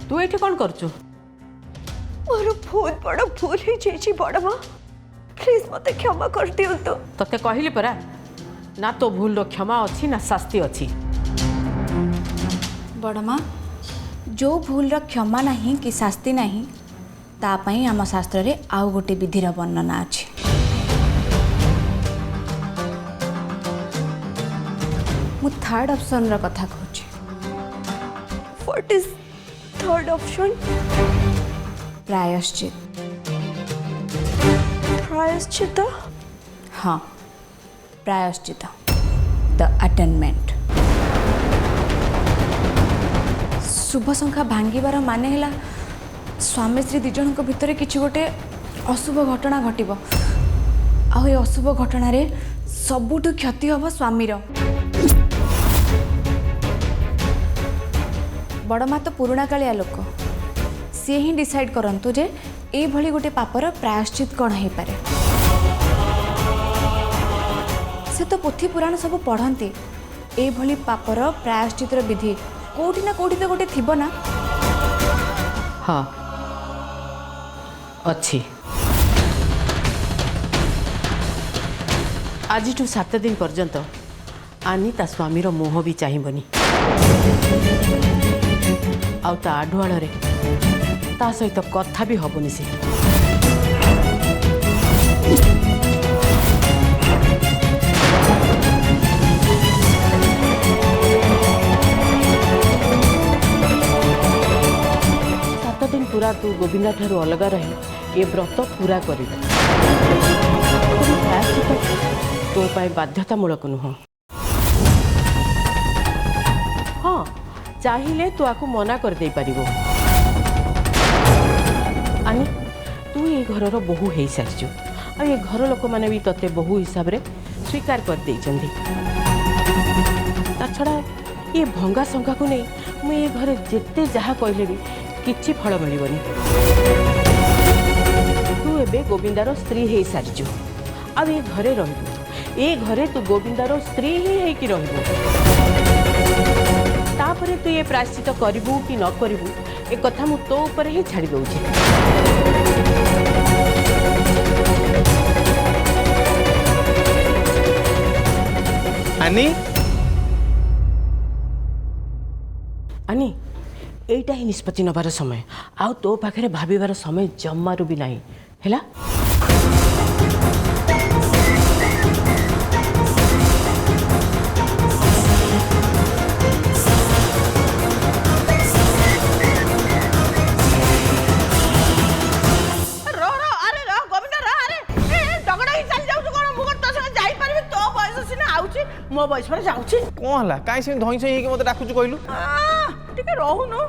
तू ये कौन कर मोर बहुत बड़ भूल हो जाइए बड़ माँ प्लीज मत क्षमा कर दिंतु। तते कहली परा ना तो भूल रो क्षमा अच्छी ना शास्ति अच्छी। बड़ माँ जो भूल रो क्षमा नहीं कि शास्ति नहीं तापाई आम शास्त्र रे आउ गोटे विधिर वर्णना अच्छी। मु थर्ड ऑप्शन रो कथा कहूँ। What is third option? प्रायश्चित। प्रायश्चित? हाँ प्रायश्चित द अटेनमेंट। शुभ संख्या भांगिबार माने हैला स्वामी स्त्री दी जन भितर किसी गोटे अशुभ घटना घटिब आ अशुभ घटना रे सबुठु क्षति हम स्वामीर। बड़ माँ तो पुराणा कालिया लोक सी ही डिसाइड करंतु जे ए भली गोटे पापर प्रायश्चित कौन हो पारे। से तो पोथी पुराण सब पढ़ती ए भली पापर प्रायश्चित विधि कोठी ना कोठी तो गोटे थिबो ना। हाँ अच्छी। आज 7 दिन पर्यंत आनी ता स्वामी रो मोह भी चाहिबनी आउ ता आढुआल रे ता सहित कथा भी हबनी से। पूरा तू गोविंदा ठारू अलग रही ये व्रत पूरा कर तो बाध्यतामूलक नुह। हाँ चाहिए तू आपको मना कर दे पारिबो। आनी तू ये घर बोहू हो सारी आ ये घर लोक मैंने भी तते बोहू हिसाब रे स्वीकार कर देइचंदी। ता छड़ा ये भंगा संगा को नहीं मुझे ये घर जिते जहाँ कहले भी किछि फल मिलबनी। तू एबे गोविंदार स्त्री हो सारी आ ये घरे रहबू ये घरे तू गोविंदार स्त्री ही है रहबू। तापरे तू ये प्रायश्चित करिबू कि न करिबू ए कथा मु तो ऊपर ही छाड़ी दउछि। आनी आनी एटा ही निष्पत्ति नबार समय आउ तो पाखे भाबार समय जमारू भी नहीं हैला। मो बयस पर जाउछि कौन है कहीं से धई सही मत डाकुच कहलु टिके रहूनु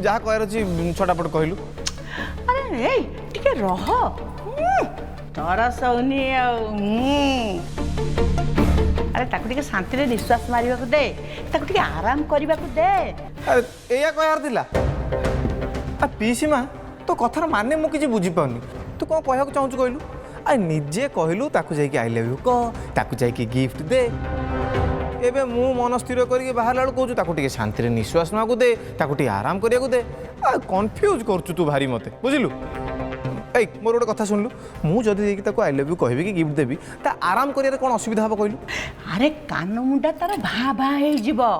जहाँ कहर अछि छटापट कहलु। अरे ए टिके रह तोरा सौनी अरे ताकू टिके शांति रे निश्वास मारिबा को दे ताकू टिके आराम करिबा को दे। अरे एया कहर दिला आ पीसी मां तो कथार माने मु किछि बुझी पाउनी तू कोन कहया को चाहू कहलु आ निजे कहलु ताकू जाई के आई लव यू को ताकू जाई के गिफ्ट दे। एबे मु मन स्थिर करके बाहर लाड़ कहूँ ताकू टिके शांति रे निश्वास ना को दे ताकू टिके आराम करिया को दे आ कंफ्यूज करछु तू भारी मते बुझिलु। ए मोर गोटे कथा सुनलु मु जदी देकी ताकू आई लव यू कहबी कि गिफ्ट देबी ता आराम करिया कोन असुविधा हबो कहलु। अरे कान मुंडा तार भा भा हे जिवो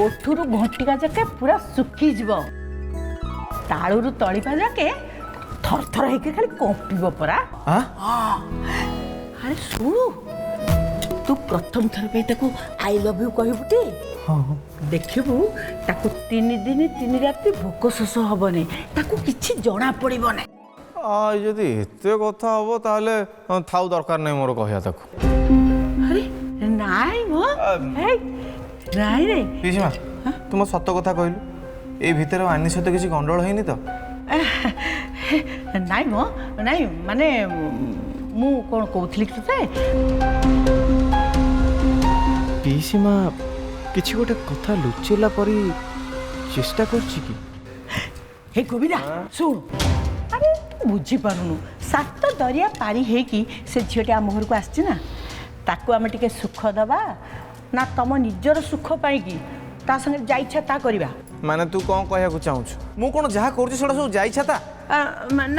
ओठुरु घंटिका जाके पूरा सुखी जिवो ताळुरु तळिपा जाके थर थर हे खाली कंपिबो परा। हां अरे सुनु तू प्रथम थर पे ताकू आई लव यू कहबुटी। हां देखिबू ताकू 3 दिन 3 रात भोक शोष हबने ताकू किछि जणा पड़िबो नै। आ जदी एते कथा हबो ताले थाउ दरकार नै मोर कहया ताकू। अरे नाइ मो ए नाइ रे पीसीमा तुम सत्य कथा कहलु ए भीतर आनी सहित किछि गंडोळ हैनी तो नाइ मो नाइ माने मु कोन कहउथली तते पीसीमा किछि गोटे कथा लुचेला परी चेष्टा करछि कि हे गोविंदा सुन अरे बुझी पारुनु सात दरिया पारी हे कि से झियोटी आम घर को आछि ना ताकू आम टिके सुख दबा ना तम निजर सुख पाई कि ता संगे जा इच्छा ता करबा। ମାନେ ତୁ କ'ଣ କହିବାକୁ ଚାହୁଁଛୁ? ମୁଁ କ'ଣ ଯାହା କରୁଛି ସେଟା ସବୁ ଯାଇ ଛାତା?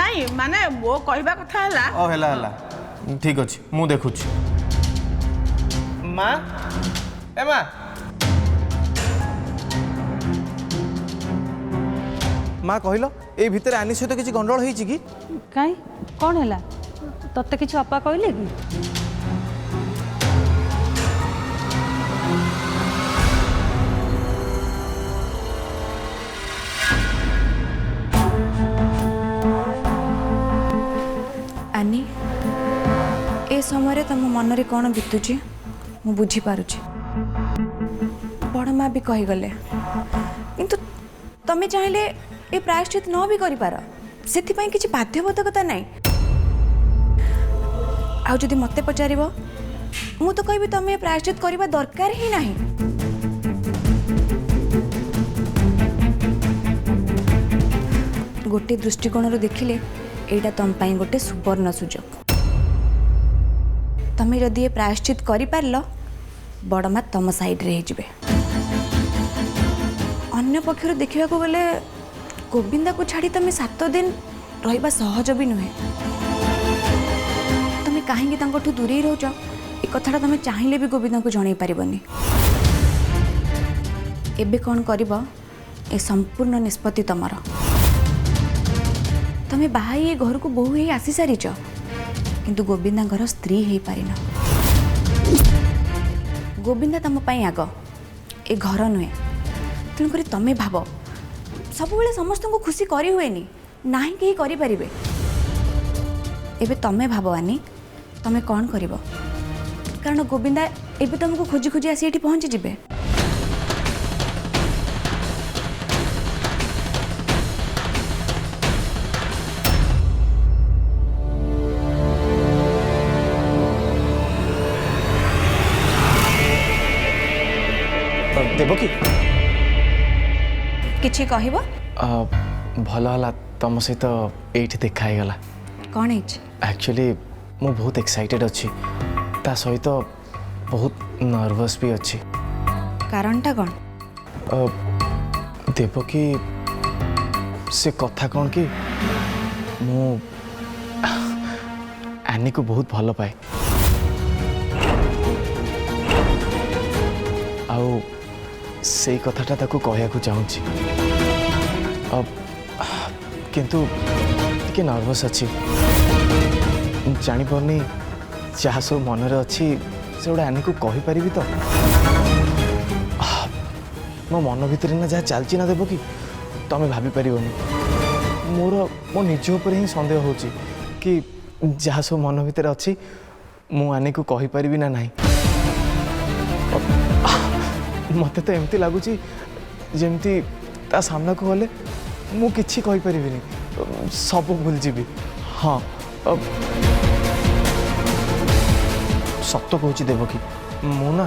ନାଇଁ ମାନେ ମୋ କହିବା କଥା ହେଲା ଓ ହେଲା ହେଲା ଠିକ୍ ଅଛି ମୁଁ ଦେଖୁଛି। ମା ଏ ମା ମା କହିଲ ଏଇ ଭିତରେ ଆନି ସହିତ କିଛି ଗଣ୍ଡଗୋଳ ହେଇଛି କି? କାଇଁ କ'ଣ ହେଲା? ତତେ କିଛି ଅପା କହିଲେ କି? ଆନି ଏ ସମୟରେ ତମ ମନରେ କ'ଣ ବିତୁଛି ମୁଁ ବୁଝିପାରୁଛି। ବଡ଼ ମା ବି କହିଗଲେ, କିନ୍ତୁ ତମେ ଚାହିଁଲେ ଏ ପ୍ରାୟଶ୍ଚିତ ନ ବି କରିପାର, ସେଥିପାଇଁ କିଛି ବାଧ୍ୟବାଧକତା ନାହିଁ। ଆଉ ଯଦି ମୋତେ ପଚାରିବ ମୁଁ ତ କହିବି ତମେ ଏ ପ୍ରାୟଶ୍ଚିତ କରିବା ଦରକାର ହିଁ ନାହିଁ। ଗୋଟିଏ ଦୃଷ୍ଟିକୋଣରୁ ଦେଖିଲେ ଏଇଟା ତମ ପାଇଁ ଗୋଟେ ସୁବର୍ଣ୍ଣ ସୁଯୋଗ। ତମେ ଯଦି ଏ ପ୍ରାୟଶ୍ଚିତ କରିପାରିଲ ବଡ଼ ମା ତମ ସାଇଡ଼ରେ ହେଇଯିବେ। ଅନ୍ୟ ପକ୍ଷରୁ ଦେଖିବାକୁ ଗଲେ ଗୋବିନ୍ଦାକୁ ଛାଡ଼ି ତମେ 7 ଦିନ ରହିବା ସହଜ ବି ନୁହେଁ। ତମେ କାହିଁକି ତାଙ୍କଠୁ ଦୂରେଇ ରହୁଛ ଏ କଥାଟା ତମେ ଚାହିଁଲେ ବି ଗୋବିନ୍ଦାକୁ ଜଣାଇ ପାରିବନି। ଏବେ କ'ଣ କରିବ ଏ ସମ୍ପୂର୍ଣ୍ଣ ନିଷ୍ପତ୍ତି ତମର। ତମେ ବାହା ହେଇ ଏ ଘରକୁ ବୋହୂ ହେଇ ଆସି ସାରିଛ, କିନ୍ତୁ ଗୋବିନ୍ଦାଙ୍କର ସ୍ତ୍ରୀ ହେଇପାରିନ। ଗୋବିନ୍ଦା ତମ ପାଇଁ ଆଗ, ଏ ଘର ନୁହେଁ। ତେଣୁକରି ତମେ ଭାବ, ସବୁବେଳେ ସମସ୍ତଙ୍କୁ ଖୁସି କରି ହୁଏନି, ନାହିଁ କେହି କରିପାରିବେ। ଏବେ ତମେ ଭାବ ଆନି ତମେ କ'ଣ କରିବ, କାରଣ ଗୋବିନ୍ଦା ଏବେ ତମକୁ ଖୋଜି ଖୋଜି ଆସି ଏଠି ପହଞ୍ଚିଯିବେ। ଦେବ କି କିଛି କହିବ? ଭଲ ହେଲା ତମ ସହିତ ଏଇଠି ଦେଖା ହେଇଗଲା। କ'ଣ ହେଇଛି? ଆକ୍ଚୁଆଲି ମୁଁ ବହୁତ ଏକ୍ସାଇଟେଡ୍ ଅଛି, ତା ସହିତ ବହୁତ ନର୍ଭସ୍ ବି ଅଛି। କାରଣଟା କ'ଣ? ଦେବ କି ସେ କଥା କ'ଣ କି ମୁଁ ଆନିକୁ ବହୁତ ଭଲ ପାଏ, ଆଉ ସେଇ କଥାଟା ତାକୁ କହିବାକୁ ଚାହୁଁଛି, କିନ୍ତୁ ଟିକେ ନର୍ଭସ୍ ଅଛି। ଜାଣିପାରୁନି ଯାହା ସବୁ ମନରେ ଅଛି ସେଗୁଡ଼ା ଆନିକୁ କହିପାରିବି ତ? ମୋ ମନ ଭିତରେ ନା ଯାହା ଚାଲିଛି ନା ଦେବ କି ତମେ ଭାବିପାରିବନି। ମୋ ନିଜ ଉପରେ ହିଁ ସନ୍ଦେହ ହେଉଛି କି ଯାହା ସବୁ ମନ ଭିତରେ ଅଛି ମୁଁ ଆନିକୁ କହିପାରିବି ନା ନାହିଁ। ମୋତେ ତ ଏମିତି ଲାଗୁଛି ଯେମିତି ତା ସାମ୍ନାକୁ ଗଲେ ମୁଁ କିଛି କହିପାରିବିନି, ସବୁ ଭୁଲିଯିବି। ହଁ ସତ କହୁଛି ଦେବକୀ, ମୁଁ ନା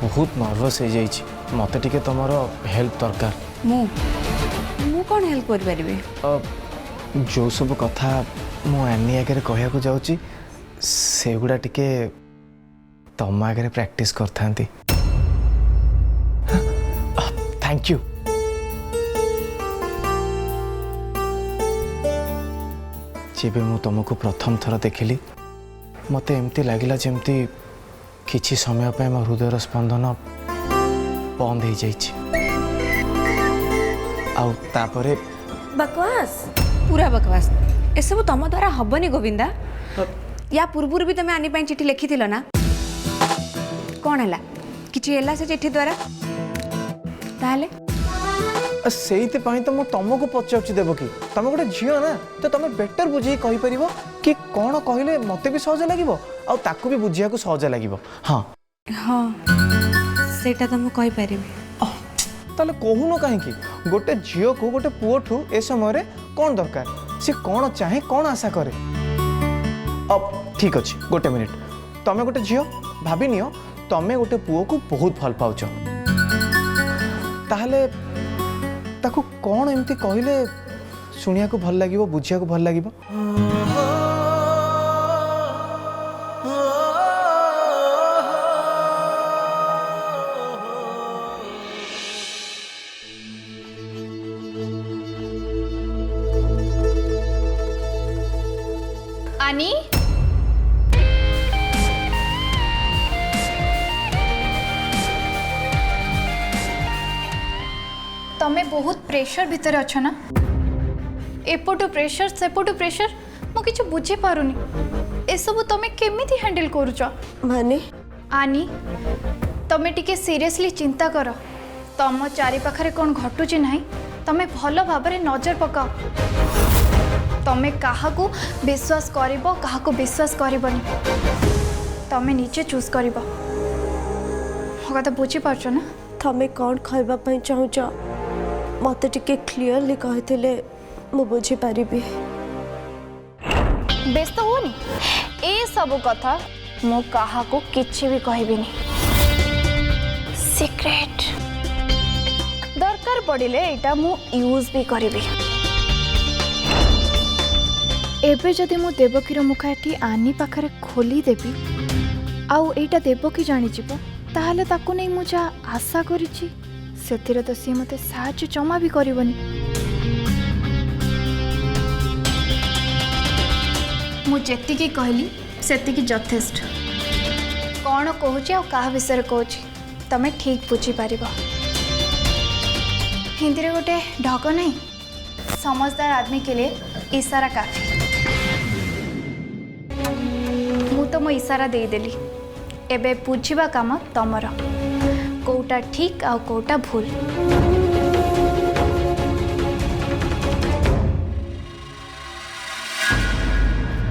ବହୁତ ନର୍ଭସ୍ ହେଇଯାଇଛି। ମୋତେ ଟିକେ ତମର ହେଲ୍ପ ଦରକାର। ମୁଁ କ'ଣ ହେଲ୍ପ କରିପାରିବି? ଯେଉଁ ସବୁ କଥା ମୁଁ ଆନି ଆଗରେ କହିବାକୁ ଯାଉଛି ସେଗୁଡ଼ା ଟିକେ ତମ ଆଗରେ ପ୍ରାକ୍ଟିସ୍ କରିଥାନ୍ତି। Thank you. ଯେବେ ମୁଁ ତୁମକୁ ପ୍ରଥମ ଥର ଦେଖିଲି ମୋତେ ଏମିତି ଲାଗିଲା ଯେମିତି କିଛି ସମୟ ପାଇଁ ମୋ ହୃଦୟର ସ୍ପନ୍ଦନ ବନ୍ଦ ହେଇଯାଇଛି। ଆଉ ତାପରେ ବକୱାସ, ପୁରା ବକୱାସ। ଏସବୁ ତମ ଦ୍ୱାରା ହବନି ଗୋବିନ୍ଦା। ୟା ପୂର୍ବରୁ ବି ତମେ ଆନି ପାଇଁ ଚିଠି ଲେଖିଥିଲ ନା? କ'ଣ ହେଲା? କିଛି ହେଲା ସେ ଚିଠି ଦ୍ୱାରା? ତାହେଲେ ସେଇଥିପାଇଁ ତ ମୁଁ ତମକୁ ପଚାରୁଛି ଦେବ କି, ତମେ ଗୋଟେ ଝିଅ ନା, ତ ତମେ ବେଟର ବୁଝେଇ କହିପାରିବ କି କ'ଣ କହିଲେ ମୋତେ ବି ସହଜ ଲାଗିବ ଆଉ ତାକୁ ବି ବୁଝିବାକୁ ସହଜ ଲାଗିବ। ହଁ ହଁ, ସେଇଟା ତ ମୁଁ କହିପାରିବି। ତାହେଲେ କହୁନ କାହିଁକି? ଗୋଟେ ଝିଅକୁ ଗୋଟେ ପୁଅଠୁ ଏ ସମୟରେ କ'ଣ ଦରକାର, ସେ କ'ଣ ଚାହେଁ, କ'ଣ ଆଶା କରେ? ଠିକ୍ ଅଛି, ଗୋଟେ ମିନିଟ୍। ତମେ ଗୋଟେ ଝିଅ, ଭାବିନିଅ ତମେ ଗୋଟେ ପୁଅକୁ ବହୁତ ଭଲ ପାଉଛ, ତାହେଲେ ତାକୁ କ'ଣ ଏମିତି କହିଲେ ଶୁଣିବାକୁ ଭଲ ଲାଗିବ, ବୁଝିବାକୁ ଭଲ ଲାଗିବ? तमें बहुत प्रेशर भितर अछ ना एपटू प्रेशर सेपटू प्रेशर मु किछ बुझी पारुनी ए सब तमें केमिति हैंडल करूछ माने आनी तमें टिके सीरियसली चिंता कर तम चारि पाखरे कोन घटुची नाही तमें भल भाबरे नजर पकाओ तमें काहाकू विश्वास करिबो काहाकू विश्वास करिबनी तमें नीचे चूज करिबो हो कथा बुझी पारछ ना तमें कौन खाइबा पई चाहुछ मते टिके क्लियरली कहिथिले मु बुझी पारिबी व्यस्त होनी ए सब कथा मु काहाकू किछि भी कहबिनी सीक्रेट दरकार पड़िले एटा मु यूज भी करिबी एबे जदि मु देवकीर मुखाटी आनी पाखरे खोली देबी आउ एटा देवकी जानि जिवो ताहले ताकू नै मु जा आशा करिछि सेथिरे तो सी मते साहाय्य जमा भी करिवनी मु जेतिकी कहली सेतिकी यथेष्ट कौन कहूँ आ क्या विषय कहूँ तमें ठीक बुझी पार हिंदी में गोटे ढक नहीं समझदार आदमी के लिए इशारा काफी मु तो मो इशारा देदेली एबे बुझा काम तमर कोटा ठीक आ कोटा भूल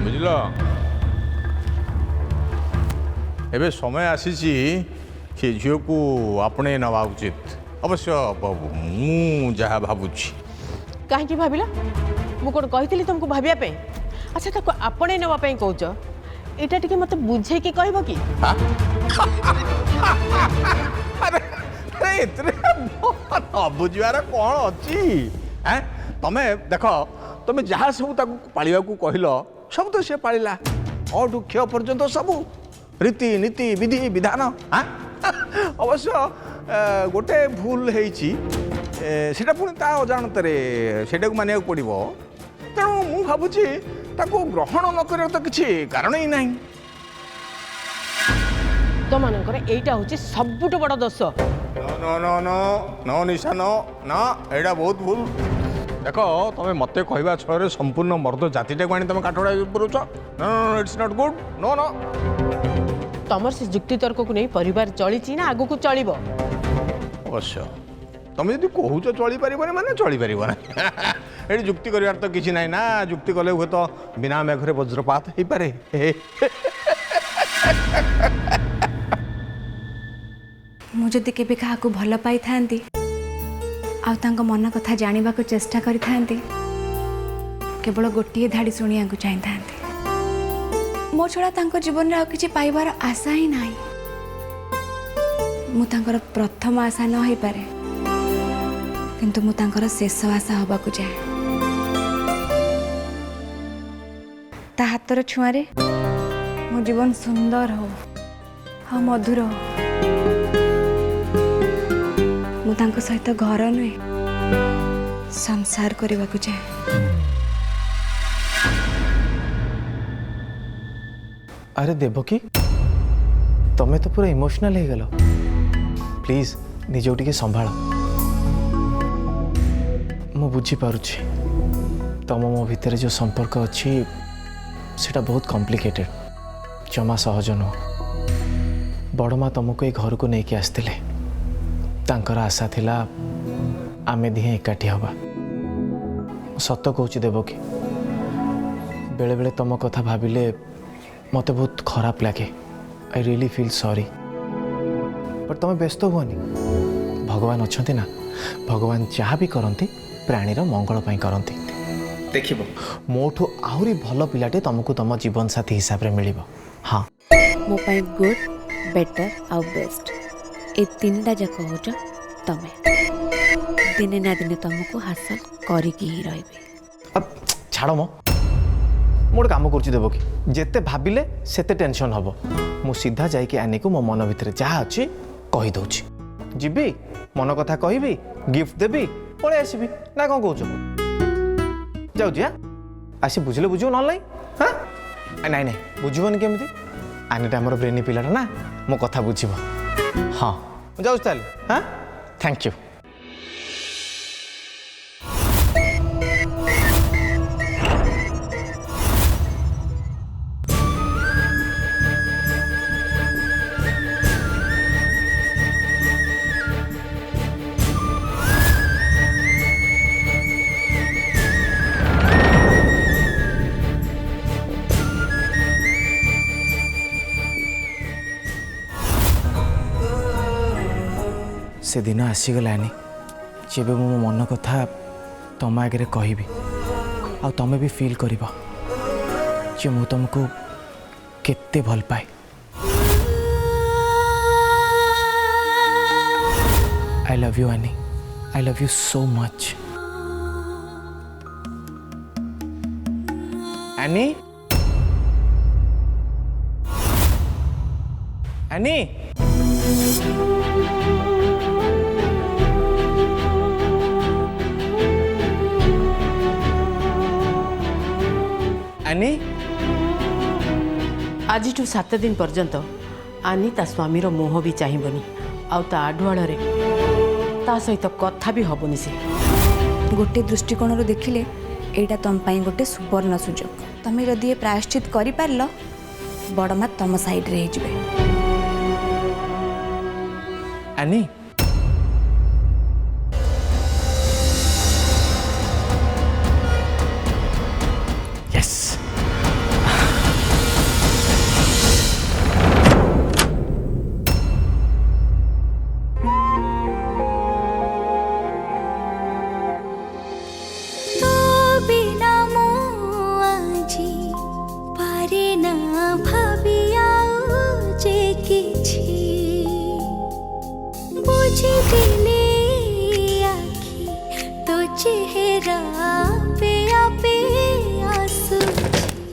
बुझल एबे समय आसीची कि झील को आपणे नवा उचित अवश्य मु जहाँ भावुची कहीं भाविल मुझे कही तुमको भाविया पे अच्छा ताको आपणे नवा पे कहूच एटा टिके मते बुझे कि कहबो कि अरे इतने न बुझार कौन अच्छी हैं तमें देख तमें जहाँ सब पालिया कहल सब तो सी पाला अठू क्ष पर्यंत सब रीति नीति विधि विधान हाँ अवश्य गोटे भूल होटा पुणी ता अजाणतरे से मानिया पड़ो तेणु मु भावुची ग्रहण न कर तो किसी कारण ही नहीं तो मानकर एटा होची सबुठ बड़ दोष नो नो नो नो निशा नो ना एटा बहुत भूल देख तुम मत कहवा छय संपूर्ण मर्द जातिटा को तुम काठड़ा पुरुष no no it's not good no no तमर से जुक्ति तर्क को नहीं परिवार चली ना आगु को चलिबो अवश्य तुम यदि कहूच चली पार माने चली पार ये जुक्ति करार तो किसी ना ना जुक्ति कले हुए तो बिना मेघरे वज्रपात हो पारे मुझे केबे क्या भल पाई थांती आ तांको मन कथा जानिबा को चेष्टा करि थांती केवल गोटे धाड़ी शुणिया को चाहि थांती मो छड़ा तांको जीवन रे आ किछि पाइबार आशा ही नाही मु तांकर प्रथम आशा न होई पारे किंतु मु तांकर शेष आशा होबा को जाए ता हातर छुआरे मो जीवन सुंदर हो हाँ मधुर हो मु तांको सहित घर नुहे संसार करने को चाहे अरे देवकी तमें तो पूरा इमोशनल हो गल प्लीज निजो टिके संभाल मु बुझी पारुछि तम मो भितर जो संपर्क अच्छी सेटा बहुत कॉम्प्लिकेटेड जमा सहज नुह बड़ माँ तुमको ये घर को लेकिन आसते तांकर आशा थिला आमे दिहे एकाठी हवा सत कहूँ देवकी बेले बेले तुम कथा भाविले मत बहुत खराब लगे आई रियली फील सॉरी पर तुम व्यस्त हुअनी भगवान अच्छा ना भगवान जहाँ भी करती प्राणीर मंगल पाई करती देख मोठू आहरी भल पिलाटे तुमको तुम जीवन साथी हिसाब से मिल हाँ मो पाई गुड बेटर आउ बेस्ट ए तीनटा जाक होच तमें दिने ना दिने तुमको हासिल करिकी ही रहिबे अब छाड़ मो गोटे कम करदेवकी जिते भाविले सेते टेंशन हम मु सीधा जाइए आने को मो मन भितर जहाँ अच्छी कहीदे जीवी मन कथा कहबी गिफ्ट देवी पलि आसबि ना कौन कौच जाऊँ आसी बुझे बुझ ना हाँ नाई नाई बुझबनी केमी आनेटा आम ब्रेनी पिलाटा ना मो कथा बुझ हाँ जाऊँ हाँ थैंक यू से दिन आसीगलानी जब मो मन कथा तुम आगे कहबी आ तुम भी फील कर मु तुमको केते भल पाए। I love you any, I love you so much. Any any any आज 7 दिन पर्यंत आनी ता स्वामीर मोह भी चाहिबनी आउ ता आडुआड़े ता सहित कथा भी हबनी। से गोटे दृष्टिकोण देखिले एटा तुम पाई गोटे सुवर्ण सुजोग। तुम जदि ये प्रायश्चित कर पारल बड़ माँ तुम साइड रे जिवे। एनी यस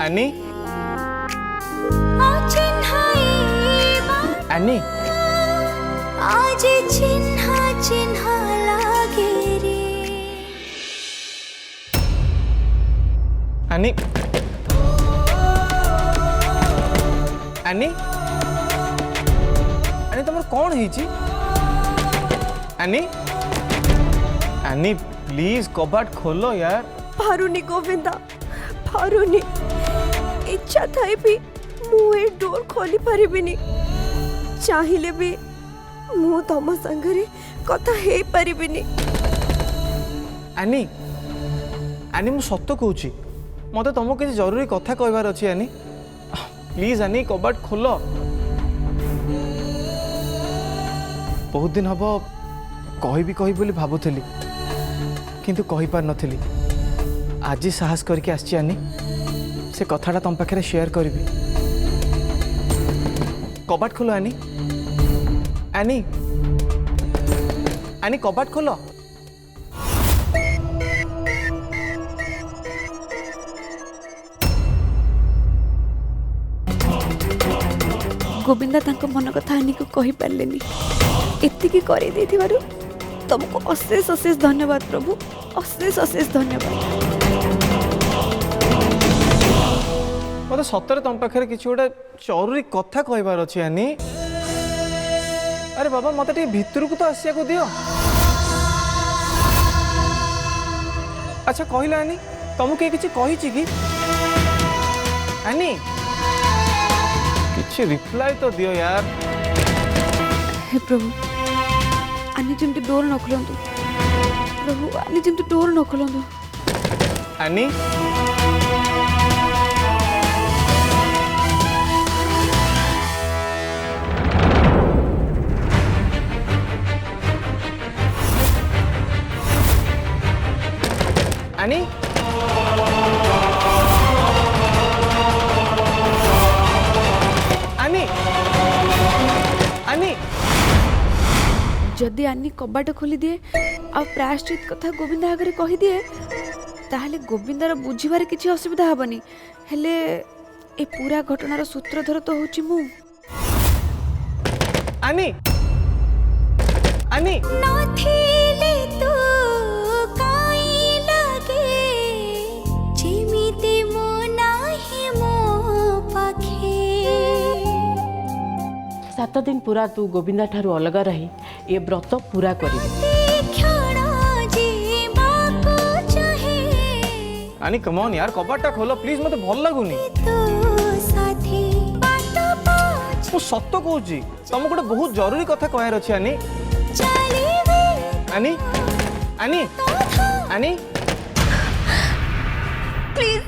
एनी एनी आज चिन्हा चिन्हा लागे रे। एनी एनी एनी तुम कौन है? एनी एनी प्लीज कबाट खोलो यार। पारुनी गोविंदा पारुनी, इच्छा थाई भी मुझे डोर खोली पारिबिनी। चाहिए भी मु तम संगरे कथा हे पारिबिनी। एनी एनी मु सत्य कहूची मते तुमको किसी जरूरी कथा कहबार अछि। एनी प्लीज एनी कबाट खोलो। बहुत दिन हब कही बोली भाबुथली किंतु कही पार नथली। आज साहस करके आछि एनी से कथाटा तुम पाखे शेयर करी। कबाट खोलो एनी एनी एनी कबाट खोलो। गोविंदा तांको मन कथा आनी को कही पारलेनी। एतिकी करी देथिबारु तुमको अशेष अशेष धन्यवाद प्रभु, अशेष अशेष धन्यवाद। मत सतरे तुम पाखे किसी गोटे जरूरी कथा कहबार अछि एनी। अरे बाबा मत भीतर को तो आसिया को दियो। अच्छा कहला एनी तुमको किसी कही कि एनी किसी रिप्लाई तो दियो यार। हे प्रभु आनी जमती डोर न खोलंतु। प्रभु आनी जमती डोर न खोलंतु। एनी एनी एनी एनी जदि आनी कबाट खोली दिए आ प्रायश्चित कथा गोविंदा आगे कही दिए ताहले गोविंदार बुझिबार किसी असुविधा हेबनी। हेले ए पूरा घटनार सूत्रधर तो होची मु। एनी एनी नथिले तू काई लागे जेमिति मो नाही मो पाखे। 7 दिन पूरा तू गोविंदा ठारू अलगा रही ये व्रत पूरा करिवे। एनी कम ऑन यार कबाटा खोलो प्लीज मते भल लागुनी। मु सत्य कहूची तुमको गोटे बहुत जरूरी कथा कहर अछि any. Any any any please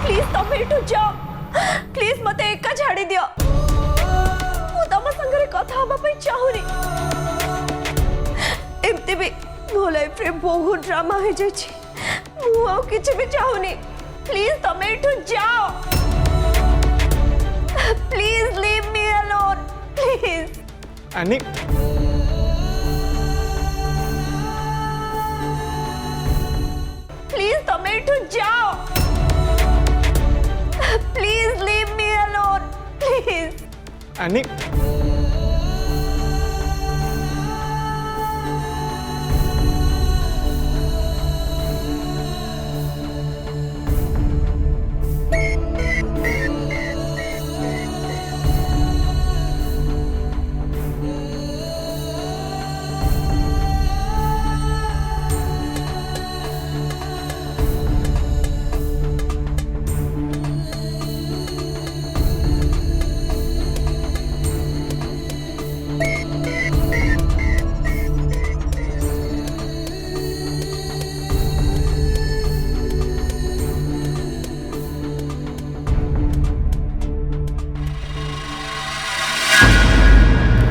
please तुम एठू जाओ। प्लीज मते एका छाड़ी दियो। मु तम संगरे कथा हबा पई चाहुनी। एमती भी मो लाइफ रे बहुत ड्रामा हो जाछि मु आ किछ भी चाहुनी प्लीज तमे इठु जाओ please leave me alone please आनी प्लीज तमे इठु जाओ please leave me alone please आनी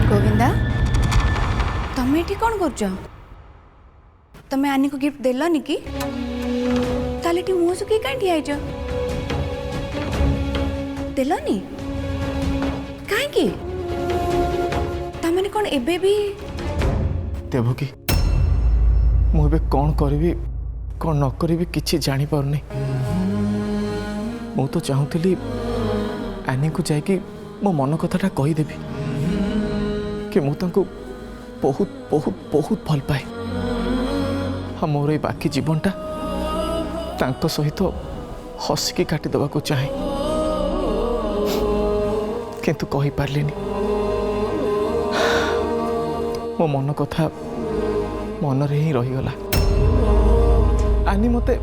गोविंदा तमें ये कौन कर तमें आनी को गिफ्ट देलनी कि ताले टी मुह सुखी कहीं ठिया आइज देलनी कहीं तामाने कौन एबे भी देवकी मुझे कौन करी कौन न करी किसी जानी पारनी मु तो चाहूली आनी को जाकि मो मन कथाटा कहीदेवी कि मु तांको बहुत बहुत बहुत भल पाए हाँ मोर ये बाकी जीवनटा तांको सहित हसिकी काटिदेवा को चाहे किंतु कही पारलिनी मो मन कथा मन रे ही रहीगला आनी मते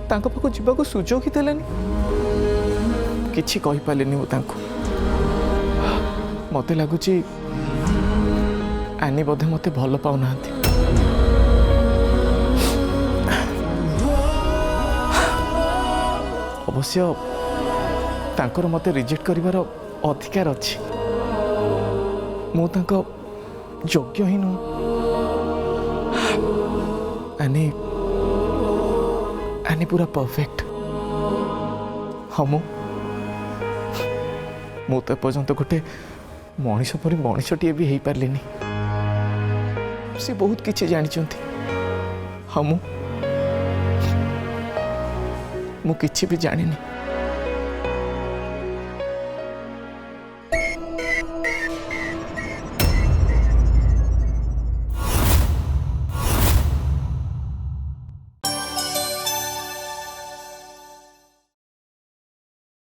तांको पाखु जीवाको सुजोग ही देलानी किछि कही पारलिनी मु तांको मते लागुची आनी बोधे मते भल पाउना अवश्य तांकर मते रिजेक्ट करिवार अधिकार अछि मु तांको योग्य ही नु आनी आनी पूरा परफेक्ट हम मु तो पर्यंत गोटे मनीष परी मनीषटीए भी हो पार्लिनी से बहुत किसी जानी हाँ मु किसी भी जानी